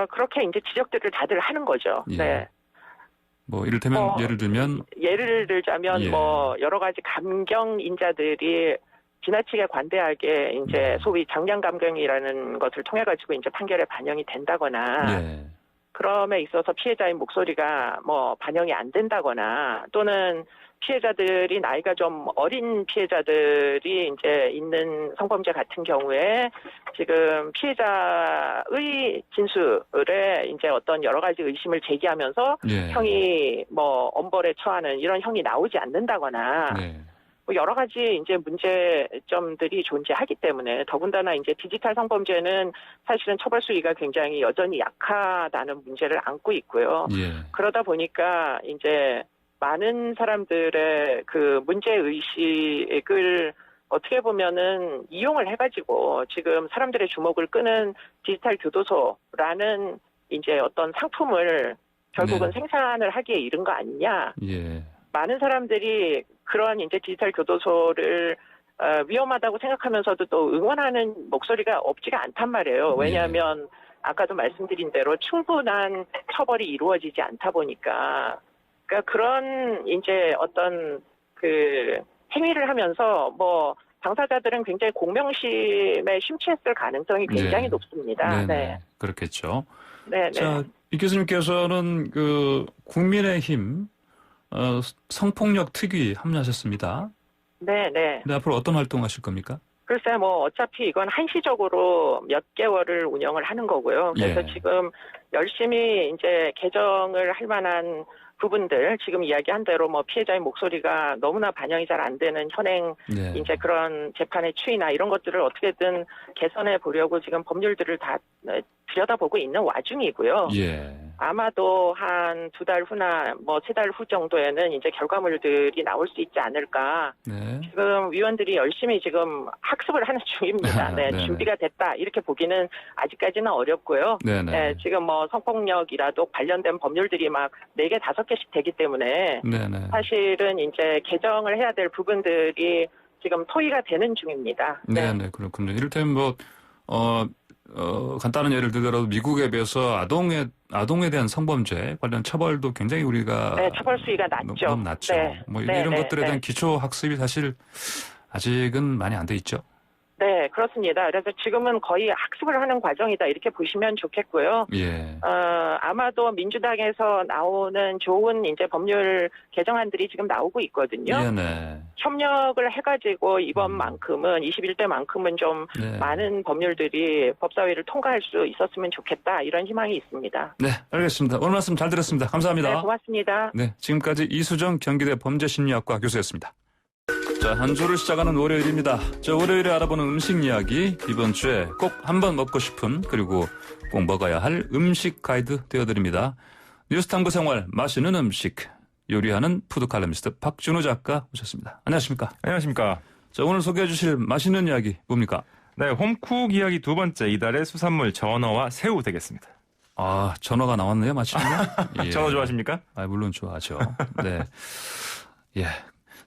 그렇게 이제 지적들을 다들 하는 거죠. 예. 네. 뭐 이를테면 예를 들면 예를 들자면 예. 뭐 여러 가지 감경인자들이 지나치게 관대하게 이제 소위 장량 감경이라는 것을 통해 가지고 이제 판결에 반영이 된다거나 예. 그럼에 있어서 피해자의 목소리가 뭐 반영이 안 된다거나 또는 피해자들이 나이가 좀 어린 피해자들이 이제 있는 성범죄 같은 경우에 지금 피해자의 진술에 이제 어떤 여러 가지 의심을 제기하면서 예. 형이 뭐 엄벌에 처하는 이런 형이 나오지 않는다거나 네. 뭐 여러 가지 이제 문제점들이 존재하기 때문에 더군다나 이제 디지털 성범죄는 사실은 처벌 수위가 굉장히 여전히 약하다는 문제를 안고 있고요. 예. 그러다 보니까 이제 많은 사람들의 그 문제 의식을 어떻게 보면은 이용을 해가지고 지금 사람들의 주목을 끄는 디지털 교도소라는 이제 어떤 상품을 결국은 네. 생산을 하기에 이른 거 아니냐. 예. 많은 사람들이 그런 이제 디지털 교도소를 위험하다고 생각하면서도 또 응원하는 목소리가 없지가 않단 말이에요. 왜냐하면 아까도 말씀드린 대로 충분한 처벌이 이루어지지 않다 보니까 그러니까 그런 이제 어떤 그 행위를 하면서 뭐 당사자들은 굉장히 공명심에 심취했을 가능성이 굉장히 네. 높습니다. 네네. 네. 그렇겠죠. 네, 네. 자, 이 교수님께서는 그 국민의힘 성폭력 특위 합류하셨습니다. 네, 네. 근데 앞으로 어떤 활동 하실 겁니까? 글쎄 뭐 어차피 이건 한시적으로 몇 개월을 운영을 하는 거고요. 그래서 예. 지금 열심히 이제 개정을 할 만한 부분들 지금 이야기한 대로 뭐 피해자의 목소리가 너무나 반영이 잘 안 되는 현행 네. 이제 그런 재판의 추이나 이런 것들을 어떻게든 개선해 보려고 지금 법률들을 다 들여다보고 있는 와중이고요. 예. 아마도 한 2달 후나 뭐 3달 후 정도에는 이제 결과물들이 나올 수 있지 않을까. 네. 지금 위원들이 열심히 지금 학습을 하는 중입니다. 네, 네네. 준비가 됐다 이렇게 보기는 아직까지는 어렵고요. 네네. 네, 지금 뭐 성폭력이라도 관련된 법률들이 막 4개, 5개씩 되기 때문에 네네. 사실은 이제 개정을 해야 될 부분들이 지금 토의가 되는 중입니다. 네네. 그렇군요. 이를테면 뭐, 간단한 예를 들더라도 미국에 비해서 아동에 대한 성범죄 관련 처벌도 굉장히 우리가 네, 처벌 수위가 낮죠. 너무 낮죠. 네. 뭐 네, 이런 네, 것들에 대한 기초 학습이 사실 아직은 많이 안 돼 있죠. 네, 그렇습니다. 그래서 지금은 거의 학습을 하는 과정이다 이렇게 보시면 좋겠고요. 예. 아마도 민주당에서 나오는 좋은 이제 법률 개정안들이 지금 나오고 있거든요. 네네. 협력을 해가지고 이번만큼은 21대만큼은 좀 네. 많은 법률들이 법사위를 통과할 수 있었으면 좋겠다 이런 희망이 있습니다. 네, 알겠습니다. 오늘 말씀 잘 들었습니다. 감사합니다. 네, 고맙습니다. 네, 지금까지 이수정 경기대 범죄심리학과 교수였습니다. 자, 한 주를 시작하는 월요일입니다. 자, 월요일에 알아보는 음식 이야기, 이번 주에 꼭 한번 먹고 싶은 그리고 꼭 먹어야 할 음식 가이드 띄워드립니다. 뉴스탐구 생활, 맛있는 음식, 요리하는 푸드 칼럼니스트 박준우 작가 오셨습니다. 안녕하십니까? 안녕하십니까. 자, 오늘 소개해 주실 맛있는 이야기 뭡니까? 네, 홈쿡 이야기 두 번째, 이달의 수산물 전어와 새우 되겠습니다. 아, 전어가 나왔네요, 마침내. 예. 전어 좋아하십니까? 아, 물론 좋아하죠. 네. 예.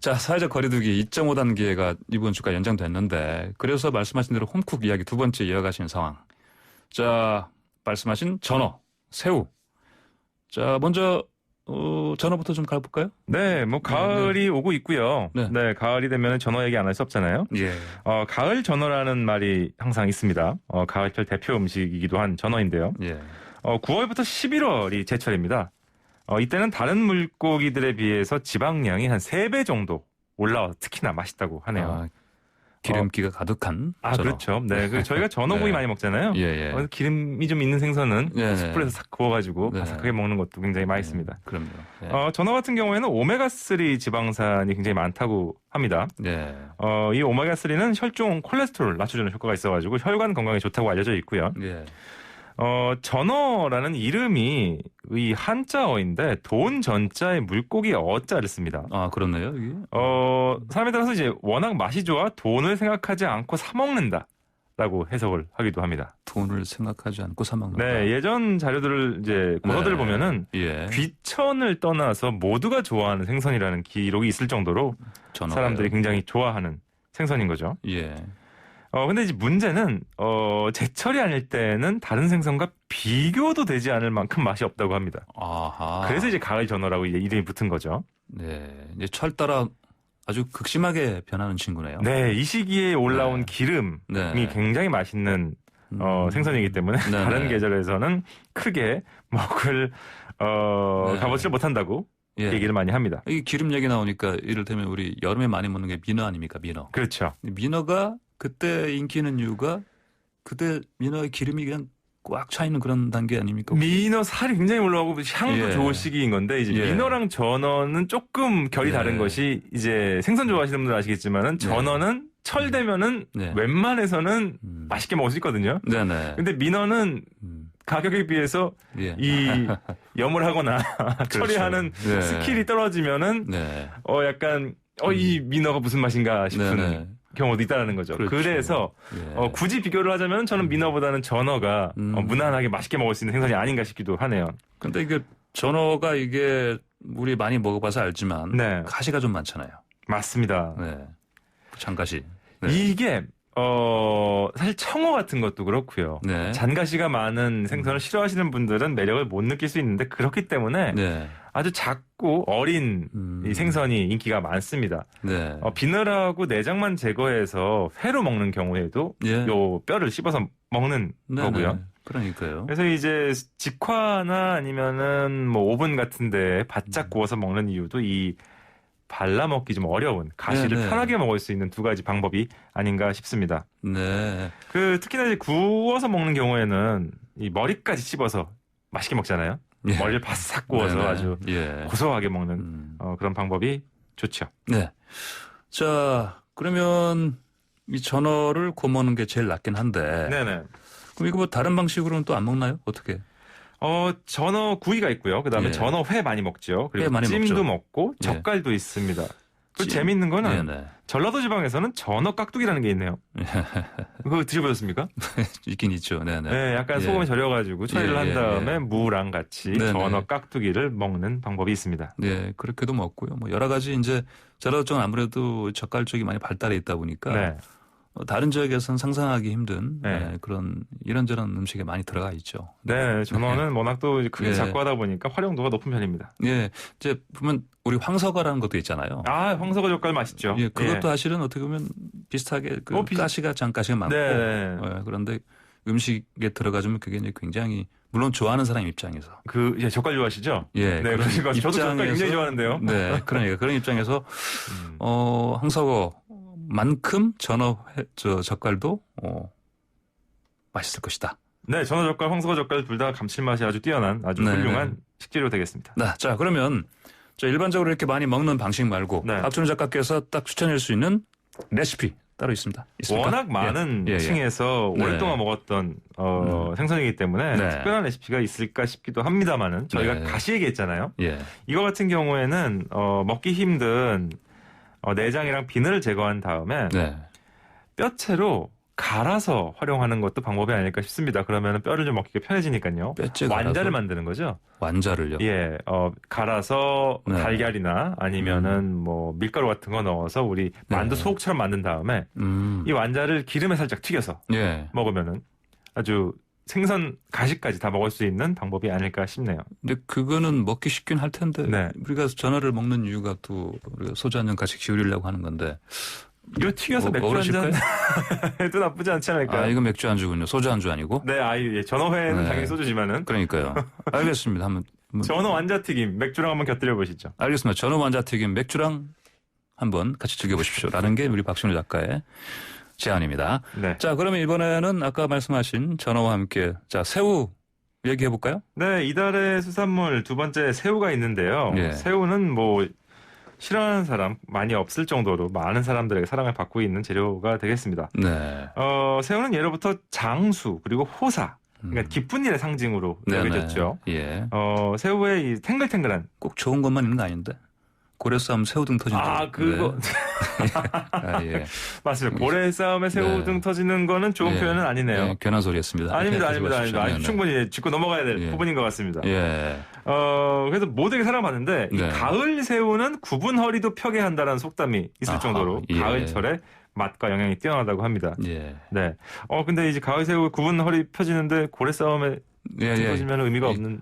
자, 사회적 거리두기 2.5단계가 이번 주까지 연장됐는데, 그래서 말씀하신 대로 홈쿡 이야기 두 번째 이어가시는 상황. 자, 말씀하신 전어, 새우. 자, 먼저, 전어부터 좀 가볼까요? 네, 뭐 가을이 오고 있고요. 네. 네, 가을이 되면 전어 얘기 안 할 수 없잖아요. 예. 가을 전어라는 말이 항상 있습니다. 가을철 대표 음식이기도 한 전어인데요. 예. 9월부터 11월이 제철입니다. 이때는 다른 물고기들에 비해서 지방량이 한 3배 정도 올라와서 특히나 맛있다고 하네요. 아, 기름기가 가득한 전어. 그렇죠. 네, 저희가 전어구이 네. 많이 먹잖아요. 예, 예. 기름이 좀 있는 생선은 네, 숯불에서 싹 구워가지고 네. 바삭하게 먹는 것도 굉장히 맛있습니다. 그럼요. 예. 전어 같은 경우에는 오메가3 지방산이 굉장히 많다고 합니다. 예. 이 오메가3는 혈중 콜레스테롤 낮춰주는 효과가 있어가지고 혈관 건강에 좋다고 알려져 있고요. 예. 전어라는 이름이 이 한자어인데 돈 전자에 물고기 어자를 씁니다. 아, 그렇네요, 이게. 사람에 따라서 이제 워낙 맛이 좋아 돈을 생각하지 않고 사 먹는다라고 해석을 하기도 합니다. 돈을 생각하지 않고 사 먹는다. 네, 예전 자료들을 이제 고서들을 네. 보면은 예. 귀천을 떠나서 모두가 좋아하는 생선이라는 기록이 있을 정도로 전어가요. 사람들이 굉장히 좋아하는 생선인 거죠. 예. 근데 이제 문제는 제철이 아닐 때는 다른 생선과 비교도 되지 않을 만큼 맛이 없다고 합니다. 아하. 그래서 이제 가을 전어라고 이제 이름이 붙은 거죠. 네. 이제 철 따라 아주 극심하게 변하는 친구네요. 네, 이 시기에 올라온 네. 기름이 네. 굉장히 맛있는 생선이기 때문에 네, 다른 네. 계절에서는 크게 먹을 네. 값어치를 못한다고 예. 얘기를 많이 합니다. 이 기름 얘기 나오니까 이를테면 우리 여름에 많이 먹는 게 민어 아닙니까? 민어. 그렇죠. 민어가 그때 인기 있는 이유가 그때 민어의 기름이 그냥 꽉 차 있는 그런 단계 아닙니까? 민어 살이 굉장히 올라오고 향도 예. 좋을 시기인 건데 이제 예. 민어랑 전어는 조금 결이 네. 다른 것이 이제 생선 좋아하시는 분들 아시겠지만은 전어는 철 되면은 네. 웬만해서는 맛있게 먹을 수 있거든요. 네네. 근데 민어는 음. 가격에 비해서 예. 이 염을 하거나 처리하는 네. 스킬이 떨어지면은 네. 약간 이 민어가 무슨 맛인가 싶은 네네. 경우도 있다는 거죠. 그렇죠. 그래서 예. 굳이 비교를 하자면 저는 민어보다는 전어가 무난하게 맛있게 먹을 수 있는 생선이 아닌가 싶기도 하네요. 근데 이게 전어가 이게 우리 많이 먹어봐서 알지만 네. 가시가 좀 많잖아요. 맞습니다. 네. 잔가시. 네. 이게 사실 청어 같은 것도 그렇고요. 네. 잔가시가 많은 생선을 싫어하시는 분들은 매력을 못 느낄 수 있는데 그렇기 때문에 네. 아주 작고 어린 이 생선이 인기가 많습니다. 네. 비늘하고 내장만 제거해서 회로 먹는 경우에도 예. 요 뼈를 씹어서 먹는 네네. 거고요. 그러니까요. 그래서 이제 직화나 아니면은 뭐 오븐 같은데 바짝 구워서 먹는 이유도 이 발라 먹기 좀 어려운 가시를 네네. 편하게 먹을 수 있는 두 가지 방법이 아닌가 싶습니다. 네. 특히나 이제 구워서 먹는 경우에는 이 머리까지 씹어서 맛있게 먹잖아요. 예. 머리를 바싹 구워서 네네. 아주 예. 고소하게 먹는 그런 방법이 좋죠. 네. 자, 그러면 이 전어를 구워 먹는 게 제일 낫긴 한데. 네네. 그럼 이거 뭐 다른 방식으로는 또 안 먹나요? 어떻게? 전어 구이가 있고요. 그다음에 예. 전어 회 많이 먹죠. 회 그리고 많이 찜도 먹죠. 먹고 예. 젓갈도 있습니다. 또 찜. 재미있는 거는 네네. 전라도 지방에서는 전어 깍두기라는 게 있네요. 그거 드셔보셨습니까? 있긴 있죠. 네네. 네, 약간 예. 소금에 절여가지고 처리를 예, 한 예, 다음에 예. 무랑 같이 네네. 전어 깍두기를 먹는 방법이 있습니다. 네, 그렇게도 먹고요. 뭐 여러 가지 이제 전라도 쪽은 아무래도 젓갈 쪽이 많이 발달해 있다 보니까 네. 다른 지역에서는 상상하기 힘든 네. 그런 이런저런 음식에 많이 들어가 있죠. 네, 전어는 워낙 또 크게 예. 작고 하다 보니까 활용도가 높은 편입니다. 예, 이제 보면 우리 황서가라는 것도 있잖아요. 황석어 젓갈 맛있죠. 예, 그것도 예. 사실은 어떻게 보면 비슷하게 그 어, 가시가 장가시가 많고 네. 그런데 음식에 들어가주면 그게 이제 굉장히 물론 좋아하는 사람 입장에서 예, 젓갈 좋아하시죠? 예, 네, 그러신 것 같아요. 저도 젓갈 굉장히 입장에서 좋아하는데요. 네, 그러니까 그런 입장에서 음. 황석어만큼 젓갈도 맛있을 것이다. 네, 전어젓갈, 황석어젓갈 둘 다 감칠맛이 아주 뛰어난 아주 네, 훌륭한 네. 식재료 되겠습니다. 네, 자 그러면 일반적으로 이렇게 많이 먹는 방식 말고 네. 박준호 작가께서 딱 추천할 수 있는 레시피 따로 있습니까? 워낙 많은 예, 예. 층에서 네. 오랫동안 먹었던 생선이기 때문에 네. 특별한 레시피가 있을까 싶기도 합니다만은 저희가 네. 가시 얘기했잖아요. 예. 이거 같은 경우에는 먹기 힘든 내장이랑 비늘을 제거한 다음에 네. 뼈채로 갈아서 활용하는 것도 방법이 아닐까 싶습니다. 그러면 뼈를 좀 먹기가 편해지니까요. 뼈째 완자를 갈아서? 만드는 거죠. 완자를요. 예, 갈아서 네. 달걀이나 아니면은 뭐 밀가루 같은 거 넣어서 우리 만두 네. 소옥처럼 만든 다음에 음. 이 완자를 기름에 살짝 튀겨서 예. 먹으면은 아주 생선 가시까지 다 먹을 수 있는 방법이 아닐까 싶네요. 근데 그거는 먹기 쉽긴 할 텐데 네. 우리가 전어를 먹는 이유가 또 우리가 소주 한 잔 같이 기울이려고 하는 건데 이거 튀겨서 맥주 어우러질까요? 한 잔 해도 나쁘지 않지 않을까요? 아 이거 맥주 안주군요. 소주 안주 아니고. 네, 예. 전어회는 네. 당연히 소주지만은 그러니까요. 알겠습니다. 한번 전어 완자튀김 맥주랑 한번 곁들여 보시죠. 알겠습니다. 전어 완자튀김 맥주랑 한번 같이 즐겨보십시오라는 게 우리 박준호 작가의 제안입니다. 네. 자 그러면 이번에는 아까 말씀하신 전어와 함께 자 새우 얘기해 볼까요? 네, 이달의 수산물 두 번째 새우가 있는데요. 예. 새우는 뭐 싫어하는 사람 많이 없을 정도로 많은 사람들에게 사랑을 받고 있는 재료가 되겠습니다. 네. 새우는 예로부터 장수 그리고 호사, 그러니까 기쁜 일의 상징으로 여겨졌죠. 예. 새우의 이 탱글탱글한 꼭 좋은 것만 있는 거 아닌데 고래 싸움 새우 등 터진다. 그거 아, 예. 맞습니다. 고래 싸움에 새우 네. 등 터지는 거는 좋은 예. 표현은 아니네요. 예, 괜한 소리였습니다. 아닙니다. 이렇게 하지 아주 마십시오. 네, 충분히 짚고 넘어가야 될 예. 부분인 것 같습니다. 예. 그래서 모두에게 사랑받는데 이 네. 가을 새우는 굽은 허리도 펴게 한다는 속담이 있을 아하, 정도로 예. 가을철에 맛과 영양이 뛰어나다고 합니다. 예. 네. 근데 이제 가을 새우 굽은 허리 펴지는데 고래 싸움에 예, 예. 터지면 의미가 없는데요.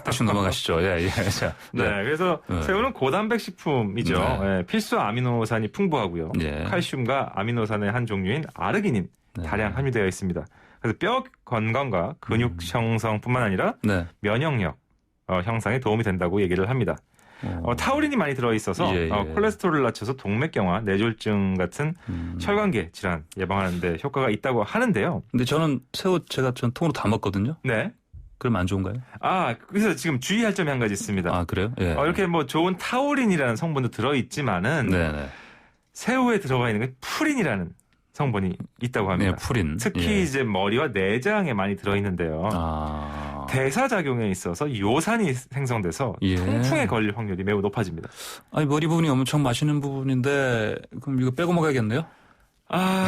대충 넘어가시죠. 예, 예. 자. 네. 그래서 네. 새우는 고단백 식품이죠. 네. 예, 필수 아미노산이 풍부하고요. 예. 칼슘과 아미노산의 한 종류인 아르기닌 네. 다량 함유되어 있습니다. 그래서 뼈 건강과 근육 형성뿐만 아니라 네. 면역력 형성에 도움이 된다고 얘기를 합니다. 타우린이 많이 들어있어서 예, 예. 콜레스테롤을 낮춰서 동맥경화, 뇌졸중 같은 혈관계 질환 예방하는 데 효과가 있다고 하는데요. 근데 저는 새우 전 통으로 다 먹거든요. 네. 그럼 안 좋은가요? 그래서 지금 주의할 점이 한 가지 있습니다. 아, 그래요? 예. 이렇게 뭐 좋은 타우린이라는 성분도 들어있지만은 네, 네. 새우에 들어가 있는 게 푸린이라는 성분이 있다고 합니다. 네, 푸린. 특히 예. 이제 머리와 내장에 많이 들어있는데요. 대사작용에 있어서 요산이 생성돼서 예. 통풍에 걸릴 확률이 매우 높아집니다. 아니, 머리 부분이 엄청 맛있는 부분인데, 그럼 이거 빼고 먹어야겠네요?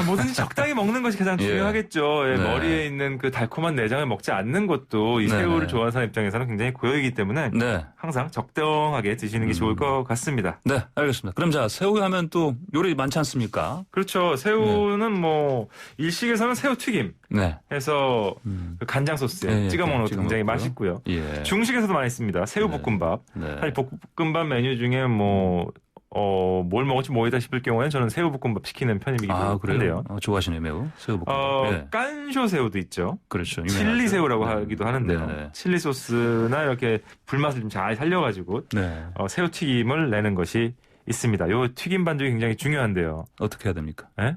뭐든지 적당히 먹는 것이 가장 예. 중요하겠죠. 예, 네. 머리에 있는 그 달콤한 내장을 먹지 않는 것도 이 네, 새우를 네. 좋아하는 사람 입장에서는 굉장히 고역이기 때문에 네. 항상 적당하게 드시는 게 좋을 것 같습니다. 네, 알겠습니다. 그럼 자, 새우 하면 또 요리 많지 않습니까? 그렇죠. 새우는 뭐 일식에서는 새우 튀김 네. 해서 그 간장 소스에 예, 찍어 먹는 것도 찍어 굉장히 먹고요. 맛있고요. 예. 중식에서도 많이 있습니다. 새우 볶음밥. 네. 사실 볶음밥 메뉴 중에 뭘 먹을지 모르겠다 싶을 경우에는 저는 새우볶음밥 시키는 편이기도 한데요. 그래요? 좋아하시네요, 매우. 새우볶음밥. 예. 깐쇼 새우도 있죠. 그렇죠. 칠리 유명하죠. 새우라고 네. 하기도 하는데요. 네. 칠리 소스나 이렇게 불맛을 좀 잘 살려가지고 네. 새우 튀김을 내는 것이 있습니다. 요 튀김 반죽이 굉장히 중요한데요. 어떻게 해야 됩니까? 예?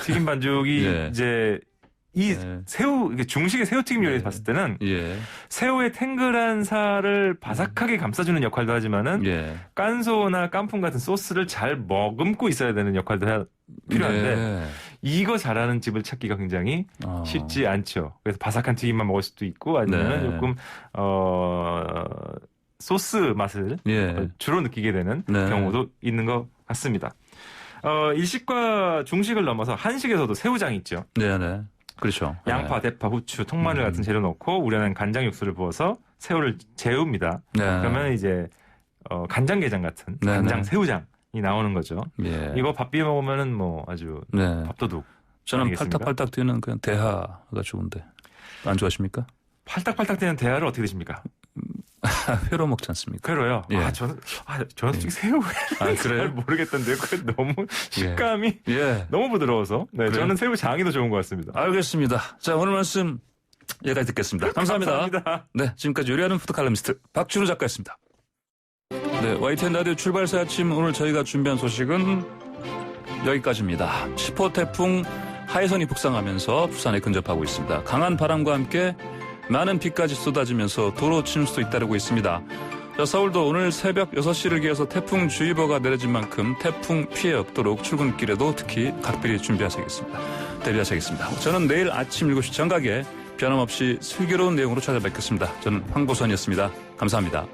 튀김 반죽이 예. 이제 이 네. 새우 이게 중식의 새우튀김 요리에서 봤을 때는 예. 새우의 탱글한 살을 바삭하게 감싸주는 역할도 하지만은 예. 깐소나 깐풍 같은 소스를 잘 머금고 있어야 되는 역할도 필요한데 네. 이거 잘하는 집을 찾기가 굉장히 아. 쉽지 않죠. 그래서 바삭한 튀김만 먹을 수도 있고 아니면 네. 조금 소스 맛을 예. 주로 느끼게 되는 네. 경우도 있는 것 같습니다. 일식과 중식을 넘어서 한식에서도 새우장이 있죠. 네네. 그렇죠. 양파, 대파, 후추, 통마늘 같은 재료 넣고 우려낸 간장 육수를 부어서 새우를 재웁니다. 네. 그러면 이제 간장게장 같은 네, 간장 네. 새우장이 나오는 거죠. 예. 이거 밥 비벼 먹으면은 뭐 아주 네. 밥도둑. 저는 아니겠습니까? 팔딱팔딱 뛰는 그냥 대하가 좋은데 안 좋아하십니까? 팔딱팔딱 되는 대하를 어떻게 드십니까? 회로 먹지 않습니까? 회로요? 예. 저는 솔직히 새우 아, 잘 그래요? 모르겠던데요. 그 너무 식감이 예. 너무 부드러워서. 네, 그래요? 저는 새우 장이 더 좋은 것 같습니다. 알겠습니다. 자, 오늘 말씀 여기까지 듣겠습니다. 감사합니다. 감사합니다. 네, 지금까지 요리하는 푸드 칼럼니스트 박준우 작가였습니다. 네, YTN 라디오 출발새 아침 오늘 저희가 준비한 소식은 여기까지입니다. 10호 태풍 하이선이 북상하면서 부산에 근접하고 있습니다. 강한 바람과 함께 많은 비까지 쏟아지면서 도로 치는 수도 잇따르고 있습니다. 자, 서울도 오늘 새벽 6시를 기해서 태풍주의보가 내려진 만큼 태풍 피해 없도록 출근길에도 특히 각별히 대비하셔야겠습니다. 저는 내일 아침 7시 정각에 변함없이 슬기로운 내용으로 찾아뵙겠습니다. 저는 황보선이었습니다. 감사합니다.